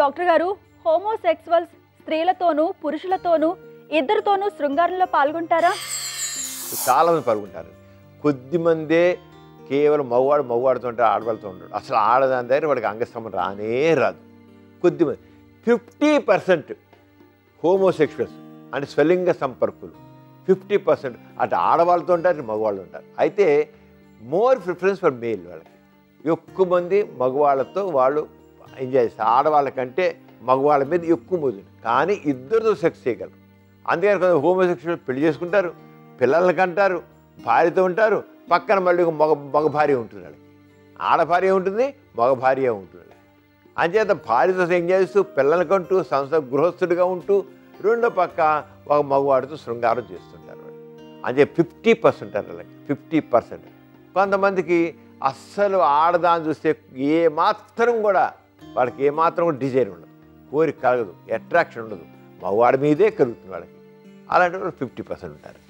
Doctor గారు, homosexuals స్త్రీలతోనూ పురుషులతోనూ ఇద్దరితోనూ శృంగారంలో పాల్గొంటారా? చాలామంది పాల్గొంటారు. కొద్దిమందే కేవలం మగవాడితో ఉంటాడు, ఆడవాళ్ళతో ఉంటాడు. అసలు ఆడదాని దగ్గర వాడికి అంగస్తంభం రానే రాదు. కొద్దిమంది 50% హోమోసెక్షువల్స్ అంటే స్వలింగ సంపర్కులు 50% అటు ఆడవాళ్ళతో ఉంటారు, ఇటు మగవాళ్ళు ఉంటారు. అయితే మోర్ ప్రిఫరెన్స్ ఫర్ మేల్. వాళ్ళకి ఎక్కువ మంది మగవాళ్ళతో వాళ్ళు ఎంజాయ్ చేస్తారు. ఆడవాళ్ళకంటే మగవాళ్ళ మీద ఎక్కువ మంది. కానీ ఇద్దరితో సెక్స్ చేయగలరు. అందుకని కొంచెం హోమోసెక్షువల్ పెళ్లి చేసుకుంటారు, పిల్లలకి అంటారు, భార్యతో ఉంటారు, పక్కన మళ్ళీ మగ భార్య ఉంటుంది. వాళ్ళకి ఆడ భార్య ఉంటుంది, మగ భార్య ఉంటుంది. అంచేత భార్యతో ఎంజాయ్ చేస్తూ పిల్లలకంటూ గృహస్థుడిగా ఉంటూ రెండో పక్క ఒక మగవాడితో శృంగారం చేస్తుంటారు. అంటే 50% వాళ్ళకి 50%. కొంతమందికి అస్సలు ఆడదాన్ని చూస్తే ఏమాత్రం కూడా వాళ్ళకి ఏమాత్రం కూడా డిజైర్ ఉండదు, కోరిక కలగదు, అట్రాక్షన్ ఉండదు, మగవాడి మీదే కలుగుతుంది వాళ్ళకి. అలాంటి వాళ్ళు 50% ఉంటారు.